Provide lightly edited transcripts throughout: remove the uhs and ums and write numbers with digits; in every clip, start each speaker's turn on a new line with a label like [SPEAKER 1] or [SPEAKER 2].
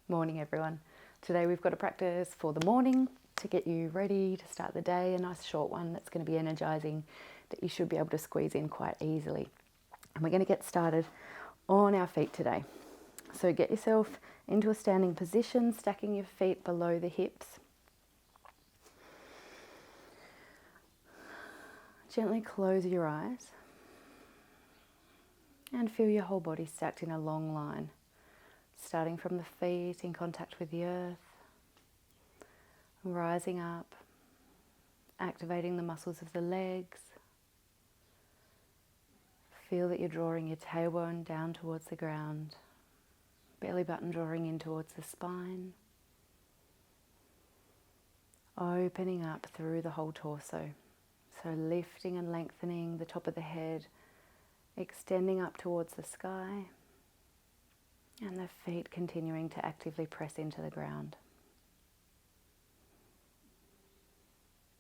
[SPEAKER 1] Morning everyone. Today we've got a practice for the morning to get you ready to start the day, a nice short one that's going to be energizing that you should be able to squeeze in quite easily. And we're going to get started on our feet today. So get yourself into a standing position, stacking your feet below the hips. Gently close your eyes and feel your whole body stacked in a long line. Starting from the feet in contact with the earth, rising up, activating the muscles of the legs. Feel that you're drawing your tailbone down towards the ground, belly button drawing in towards the spine, opening up through the whole torso. So lifting and lengthening the top of the head, extending up towards the sky, and the feet continuing to actively press into the ground.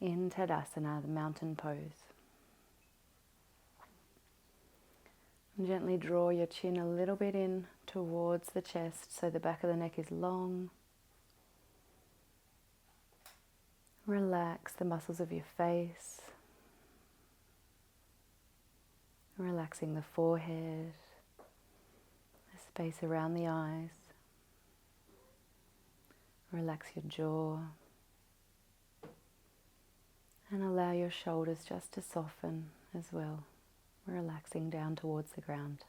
[SPEAKER 1] In Tadasana, the mountain pose. And gently draw your chin a little bit in towards the chest so the back of the neck is long. Relax the muscles of your face. Relaxing the forehead, the space around the eyes. Relax your jaw. And allow your shoulders just to soften as well, relaxing down towards the ground.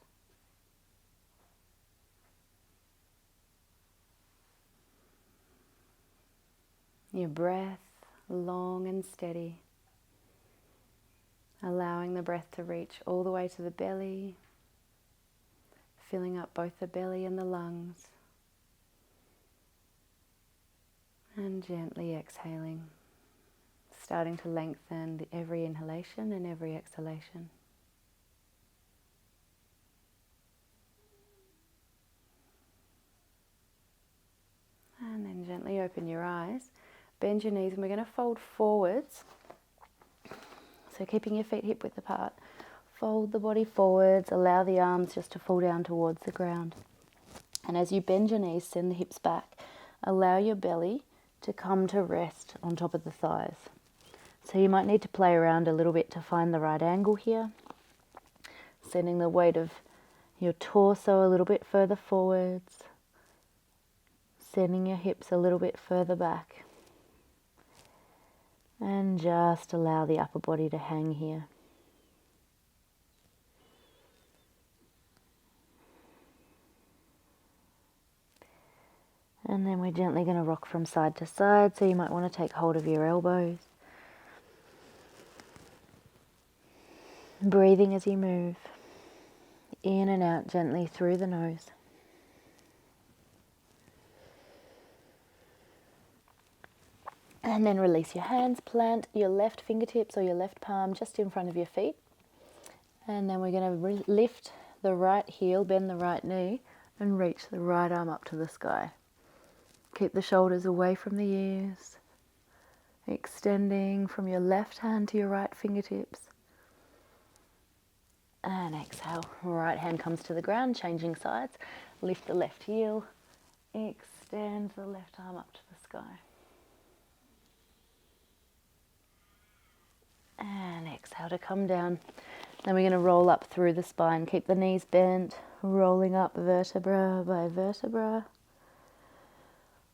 [SPEAKER 1] Your breath, long and steady. Allowing the breath to reach all the way to the belly, filling up both the belly and the lungs. And gently exhaling, starting to lengthen every inhalation and every exhalation. And then gently open your eyes, bend your knees, and we're going to fold forwards. So keeping your feet hip width apart, fold the body forwards, allow the arms just to fall down towards the ground. And as you bend your knees, send the hips back, allow your belly to come to rest on top of the thighs. So you might need to play around a little bit to find the right angle here. Sending the weight of your torso a little bit further forwards. Sending your hips a little bit further back. And just allow the upper body to hang here. And then we're gently going to rock from side to side, so you might want to take hold of your elbows. Breathing as you move, in and out gently through the nose. And then release your hands, plant your left fingertips or your left palm just in front of your feet. And then we're going to lift the right heel, bend the right knee, and reach the right arm up to the sky. Keep the shoulders away from the ears, extending from your left hand to your right fingertips. And exhale, right hand comes to the ground, changing sides. Lift the left heel, extend the left arm up to the sky. And exhale to come down. Then we're going to roll up through the spine. Keep the knees bent, rolling up vertebra by vertebra.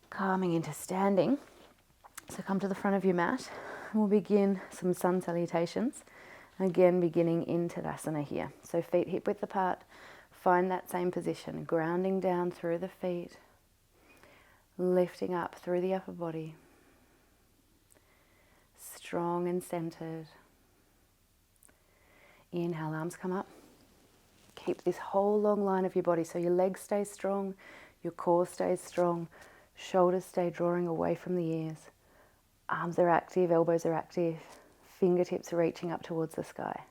[SPEAKER 1] Calming into standing. So come to the front of your mat. And we'll begin some sun salutations. Again, beginning in Tadasana here. So feet hip width apart. Find that same position. Grounding down through the feet. Lifting up through the upper body. Strong and centered. Inhale, arms come up. Keep this whole long line of your body so your legs stay strong, your core stays strong, shoulders stay drawing away from the ears. Arms are active, elbows are active, fingertips are reaching up towards the sky.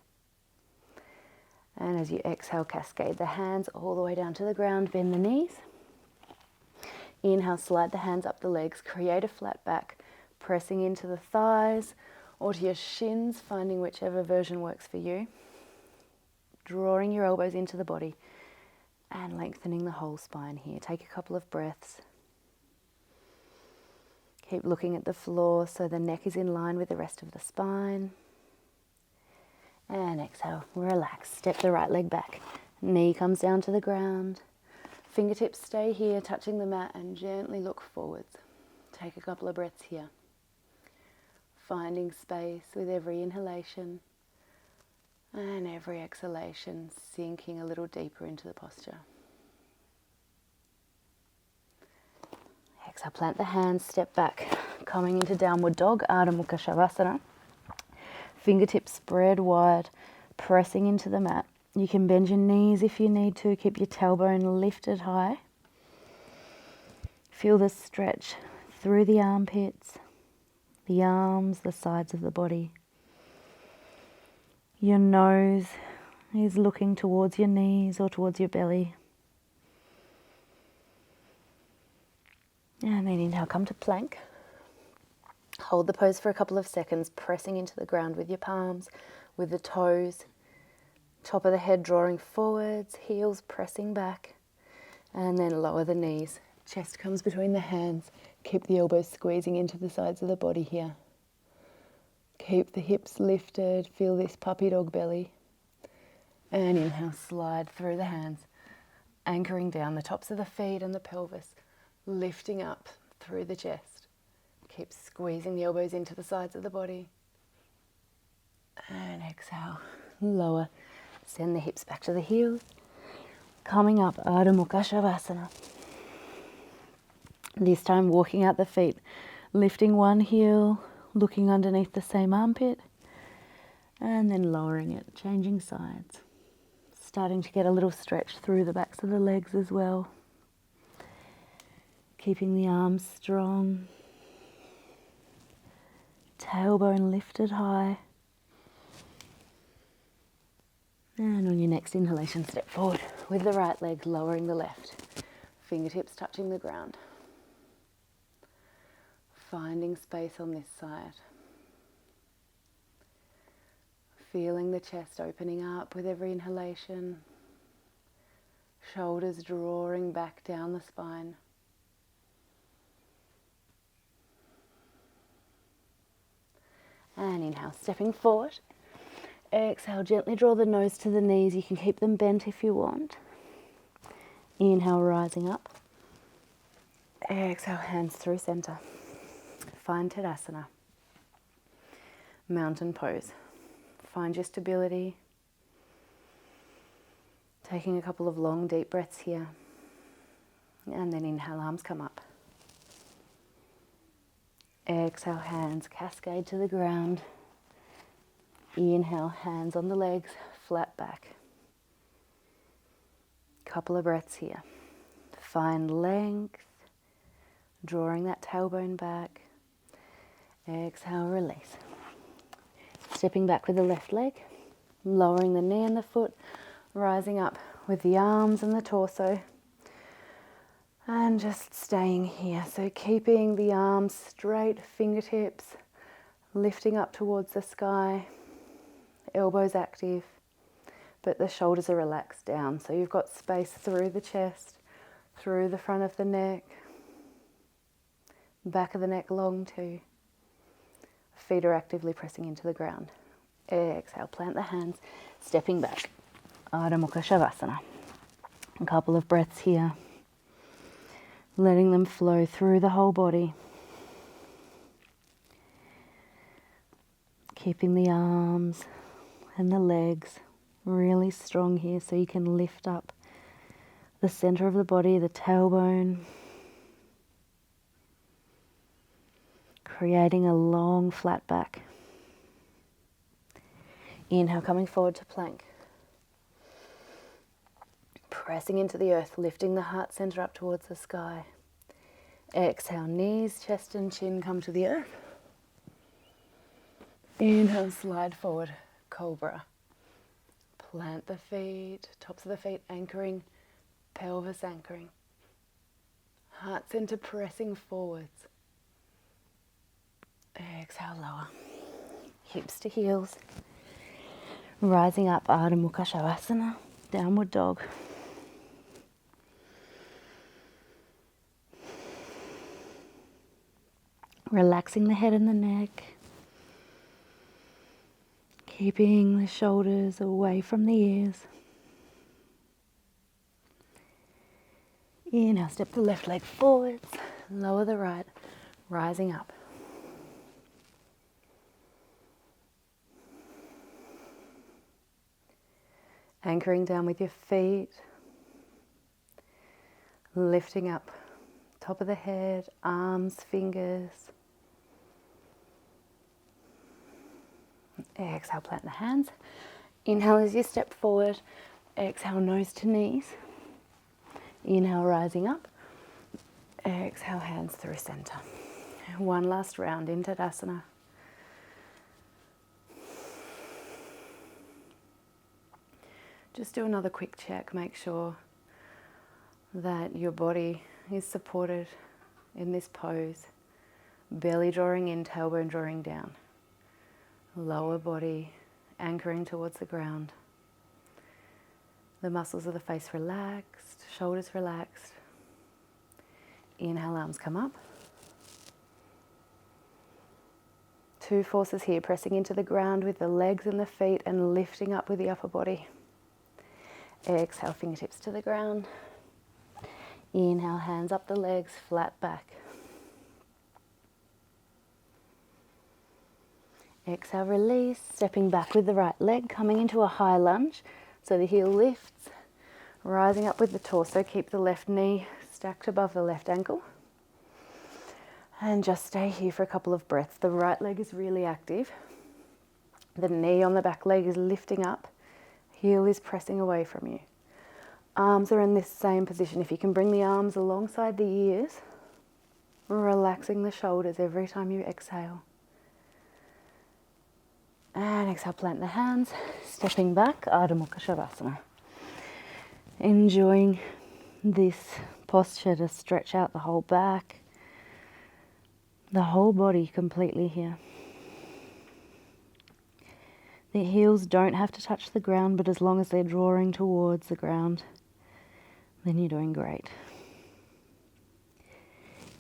[SPEAKER 1] And as you exhale, cascade the hands all the way down to the ground, bend the knees. Inhale, slide the hands up the legs, create a flat back, pressing into the thighs or to your shins, finding whichever version works for you. Drawing your elbows into the body and lengthening the whole spine here. Take a couple of breaths. Keep looking at the floor so the neck is in line with the rest of the spine. And exhale, relax. Step the right leg back. Knee comes down to the ground. Fingertips stay here, touching the mat, and gently look forwards. Take a couple of breaths here. Finding space with every inhalation and every exhalation, sinking a little deeper into the posture. Exhale, plant the hands, step back, coming into downward dog, Ardha Mukha Shavasana. Fingertips spread wide, pressing into the mat. You can bend your knees if you need to, keep your tailbone lifted high. Feel the stretch through the armpits, the arms, the sides of the body. Your nose is looking towards your knees or towards your belly. And then inhale, come to plank. Hold the pose for a couple of seconds, pressing into the ground with your palms, with the toes. Top of the head drawing forwards, heels pressing back. And then lower the knees. Chest comes between the hands. Keep the elbows squeezing into the sides of the body here. Keep the hips lifted. Feel this puppy dog belly. And inhale, slide through the hands, anchoring down the tops of the feet and the pelvis, lifting up through the chest. Keep squeezing the elbows into the sides of the body. And exhale, lower. Send the hips back to the heels. Coming up, Ardha Mukha Shavasana. This time walking out the feet, lifting one heel, looking underneath the same armpit, and then lowering it, changing sides. Starting to get a little stretch through the backs of the legs as well. Keeping the arms strong. Tailbone lifted high. And on your next inhalation, step forward with the right leg, lowering the left. Fingertips touching the ground. Finding space on this side. Feeling the chest opening up with every inhalation. Shoulders drawing back down the spine. And inhale, stepping forward. Exhale, gently draw the nose to the knees. You can keep them bent if you want. Inhale, rising up. Exhale, hands through center. Find Tadasana. Mountain pose. Find your stability. Taking a couple of long, deep breaths here. And then inhale, arms come up. Exhale, hands cascade to the ground. Inhale, hands on the legs, flat back. Couple of breaths here. Find length, drawing that tailbone back. Exhale, release. Stepping back with the left leg, lowering the knee and the foot, rising up with the arms and the torso. And just staying here. So keeping the arms straight, fingertips lifting up towards the sky. Elbows active, but the shoulders are relaxed down. So you've got space through the chest, through the front of the neck, back of the neck long too. Feet are actively pressing into the ground. Exhale, plant the hands, stepping back. Ardha Mukha Shavasana. A couple of breaths here. Letting them flow through the whole body. Keeping the arms and the legs really strong here so you can lift up the center of the body, the tailbone. Creating a long flat back. Inhale, coming forward to plank. Pressing into the earth, lifting the heart center up towards the sky. Exhale, knees, chest and chin come to the earth. Inhale, slide forward, cobra. Plant the feet, tops of the feet anchoring, pelvis anchoring. Heart center pressing forwards. Exhale, lower. Hips to heels. Rising up, Ardha Mukha Shavasana, downward dog. Relaxing the head and the neck. Keeping the shoulders away from the ears. Inhale, step the left leg forwards, lower the right, rising up. Anchoring down with your feet, lifting up, top of the head, arms, fingers. Exhale, plant the hands. Inhale as you step forward. Exhale, nose to knees. Inhale, rising up. Exhale, hands through center. One last round in Tadasana. Just do another quick check. Make sure that your body is supported in this pose. Belly drawing in, tailbone drawing down. Lower body anchoring towards the ground. The muscles of the face relaxed, shoulders relaxed. Inhale, arms come up. Two forces here, pressing into the ground with the legs and the feet and lifting up with the upper body. Exhale, fingertips to the ground. Inhale, hands up the legs, flat back. Exhale, release, stepping back with the right leg, coming into a high lunge. So the heel lifts, rising up with the torso. Keep the left knee stacked above the left ankle. And just stay here for a couple of breaths. The right leg is really active. The knee on the back leg is lifting up. Heel is pressing away from you. Arms are in this same position. If you can bring the arms alongside the ears, relaxing the shoulders every time you exhale. And exhale, plant the hands, stepping back, Ardha Mukha Shavasana. Enjoying this posture to stretch out the whole back, the whole body completely here. The heels don't have to touch the ground, but as long as they're drawing towards the ground, then you're doing great.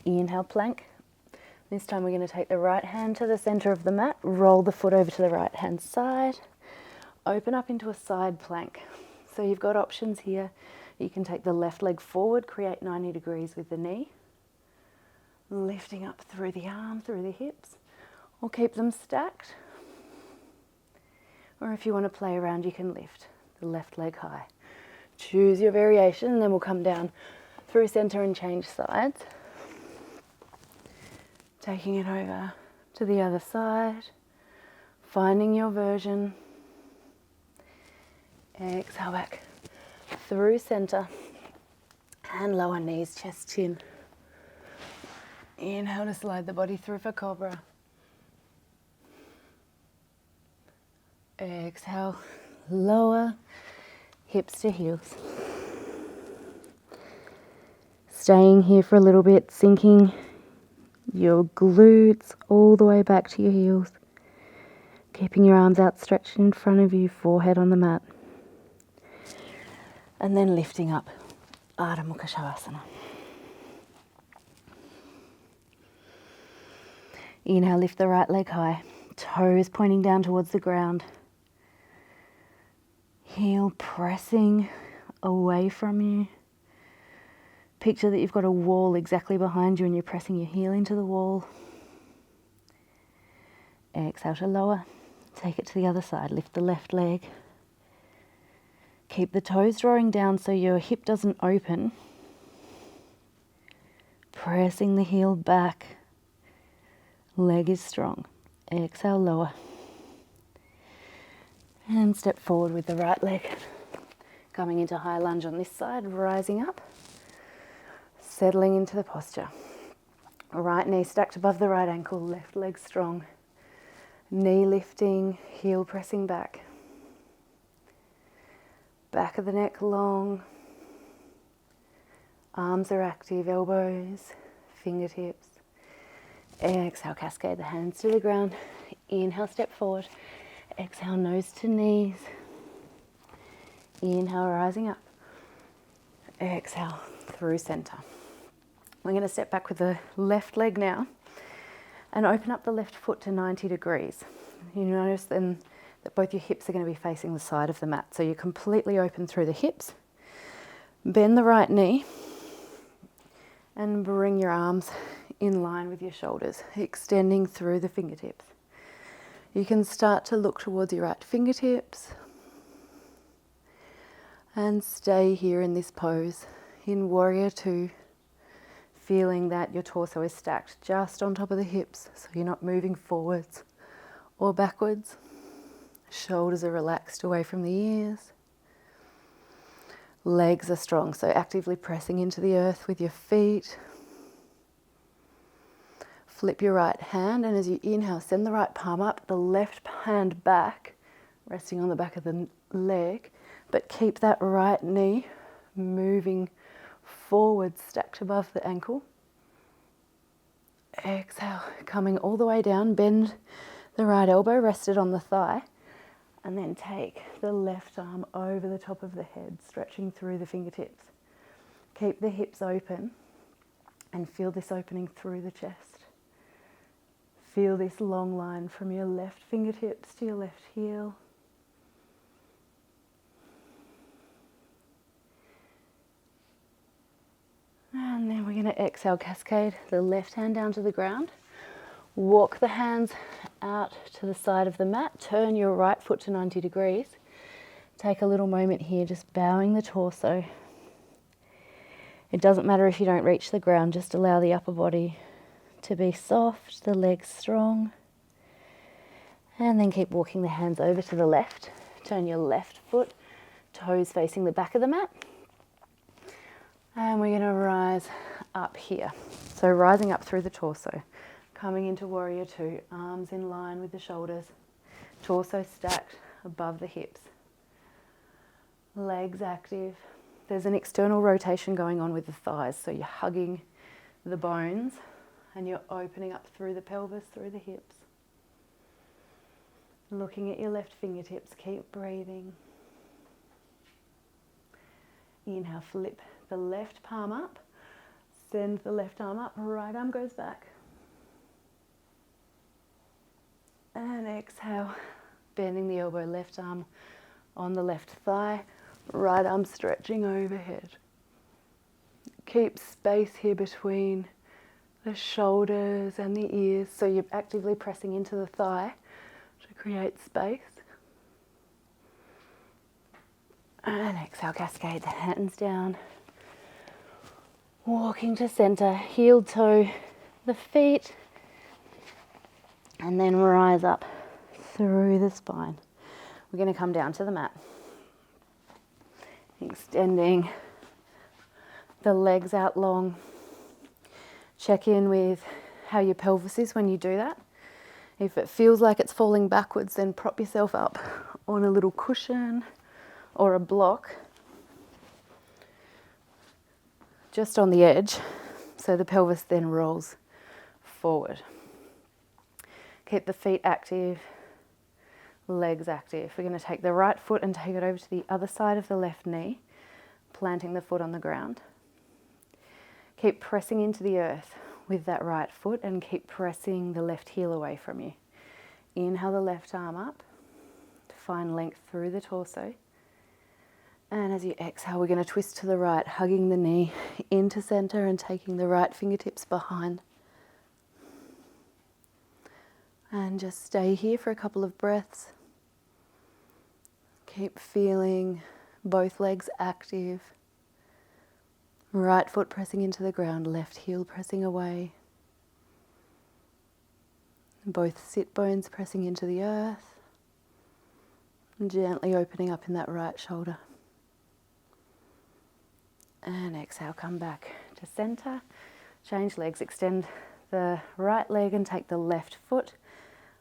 [SPEAKER 1] Inhale, plank. This time we're going to take the right hand to the center of the mat, roll the foot over to the right hand side, open up into a side plank. So you've got options here. You can take the left leg forward, create 90 degrees with the knee, lifting up through the arm, through the hips, or keep them stacked. Or if you want to play around, you can lift the left leg high. Choose your variation, and then we'll come down through center and change sides. Taking it over to the other side, finding your version. Exhale back through center and lower knees, chest, chin. Inhale to slide the body through for cobra. Exhale, lower, hips to heels. Staying here for a little bit, sinking your glutes all the way back to your heels. Keeping your arms outstretched in front of you, forehead on the mat. And then lifting up, Ardha Mukha Shavasana. Inhale, lift the right leg high, toes pointing down towards the ground. Heel pressing away from you. Picture that you've got a wall exactly behind you and you're pressing your heel into the wall. Exhale to lower. Take it to the other side. Lift the left leg. Keep the toes drawing down so your hip doesn't open. Pressing the heel back. Leg is strong. Exhale, lower. And step forward with the right leg. Coming into high lunge on this side, rising up. Settling into the posture. Right knee stacked above the right ankle, left leg strong. Knee lifting, heel pressing back. Back of the neck long. Arms are active, elbows, fingertips. Exhale, cascade the hands to the ground. Inhale, step forward. Exhale, nose to knees. Inhale, rising up. Exhale, through center. We're going to step back with the left leg now. And open up the left foot to 90 degrees. You notice then that both your hips are going to be facing the side of the mat. So you're completely open through the hips. Bend the right knee and bring your arms in line with your shoulders, extending through the fingertips. You can start to look towards your right fingertips and stay here in this pose in Warrior Two, feeling that your torso is stacked just on top of the hips, so you're not moving forwards or backwards. Shoulders are relaxed away from the ears. Legs are strong, so actively pressing into the earth with your feet. Flip your right hand, and as you inhale, send the right palm up, the left hand back, resting on the back of the leg, but keep that right knee moving forward, stacked above the ankle. Exhale, coming all the way down, bend the right elbow rested on the thigh, and then take the left arm over the top of the head, stretching through the fingertips. Keep the hips open and feel this opening through the chest. Feel this long line from your left fingertips to your left heel. And then we're going to exhale, cascade the left hand down to the ground. Walk the hands out to the side of the mat. Turn your right foot to 90 degrees. Take a little moment here, just bowing the torso. It doesn't matter if you don't reach the ground, just allow the upper body to be soft, the legs strong. And then keep walking the hands over to the left. Turn your left foot, toes facing the back of the mat. And we're going to rise up here. So rising up through the torso. Coming into Warrior Two, arms in line with the shoulders, torso stacked above the hips, legs active. There's an external rotation going on with the thighs, so you're hugging the bones and you're opening up through the pelvis, through the hips. Looking at your left fingertips, keep breathing. Inhale, flip the left palm up, send the left arm up, right arm goes back. And exhale, bending the elbow, left arm on the left thigh, right arm stretching overhead. Keep space here between the shoulders and the ears, so you're actively pressing into the thigh to create space. And exhale, cascade the hands down. Walking to center, heel toe the feet. And then rise up through the spine. We're going to come down to the mat. Extending the legs out long. Check in with how your pelvis is when you do that. If it feels like it's falling backwards, then prop yourself up on a little cushion or a block just on the edge, so the pelvis then rolls forward. Keep the feet active, legs active. We're going to take the right foot and take it over to the other side of the left knee, planting the foot on the ground. Keep pressing into the earth with that right foot and keep pressing the left heel away from you. Inhale the left arm up to find length through the torso. And as you exhale, we're going to twist to the right, hugging the knee into center and taking the right fingertips behind. And just stay here for a couple of breaths. Keep feeling both legs active. Right foot pressing into the ground, left heel pressing away. Both sit bones pressing into the earth. And gently opening up in that right shoulder. And exhale, come back to center. Change legs, extend the right leg and take the left foot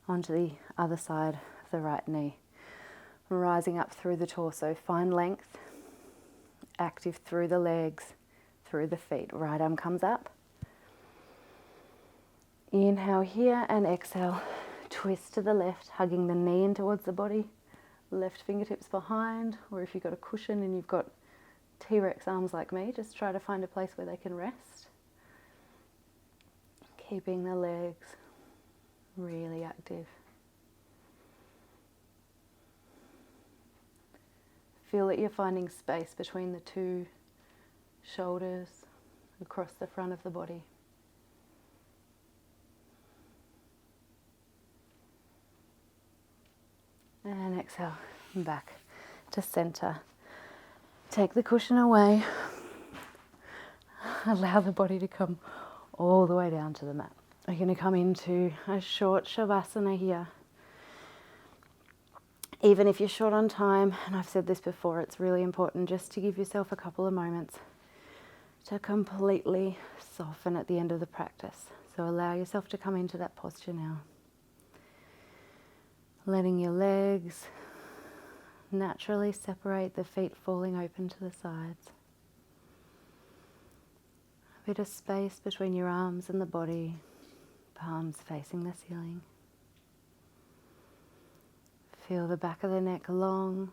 [SPEAKER 1] onto the other side of the right knee. Rising up through the torso, find length, active through the legs, through the feet. Right arm comes up. Inhale here and exhale, twist to the left, hugging the knee in towards the body, left fingertips behind, or if you've got a cushion and you've got T-Rex arms like me, just try to find a place where they can rest. Keeping the legs really active. Feel that you're finding space between the two shoulders, across the front of the body. And exhale, back to center. Take the cushion away. Allow the body to come all the way down to the mat. We're going to come into a short Shavasana here. Even if you're short on time, and I've said this before, it's really important just to give yourself a couple of moments to completely soften at the end of the practice. So allow yourself to come into that posture now. Letting your legs naturally separate, the feet falling open to the sides. A bit of space between your arms and the body, palms facing the ceiling. Feel the back of the neck long.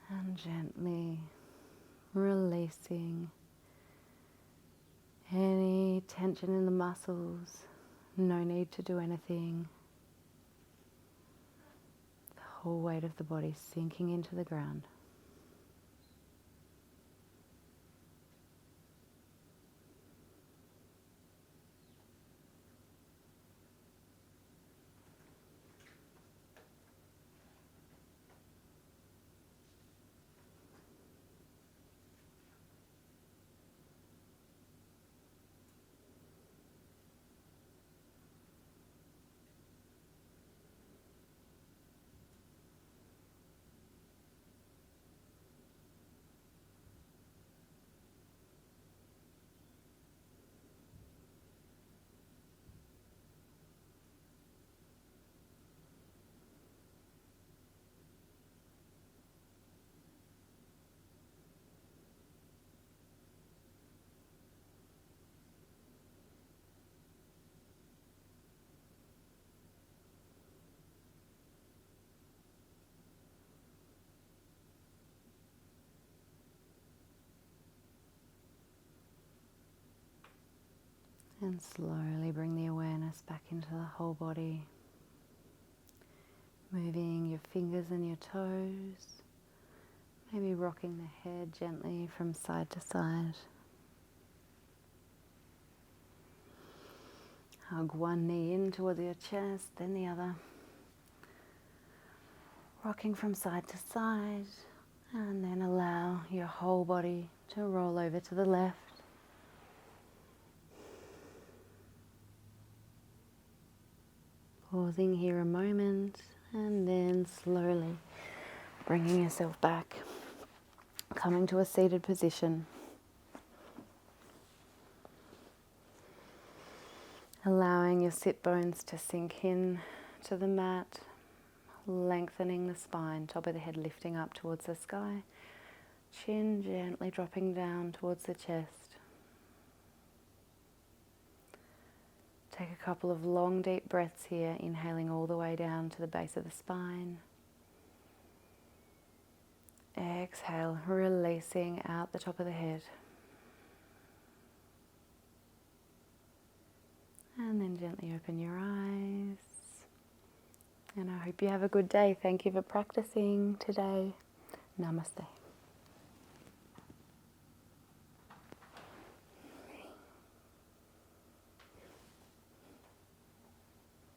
[SPEAKER 1] And gently releasing any tension in the muscles. No need to do anything. The whole weight of the body sinking into the ground. And slowly bring the awareness back into the whole body. Moving your fingers and your toes. Maybe rocking the head gently from side to side. Hug one knee in towards your chest, then the other. Rocking from side to side. And then allow your whole body to roll over to the left. Pausing here a moment and then slowly bringing yourself back, coming to a seated position. Allowing your sit bones to sink in to the mat, lengthening the spine, top of the head lifting up towards the sky, chin gently dropping down towards the chest. Take a couple of long deep breaths here, inhaling all the way down to the base of the spine. Exhale, releasing out the top of the head. And then gently open your eyes. And I hope you have a good day. Thank you for practicing today. Namaste.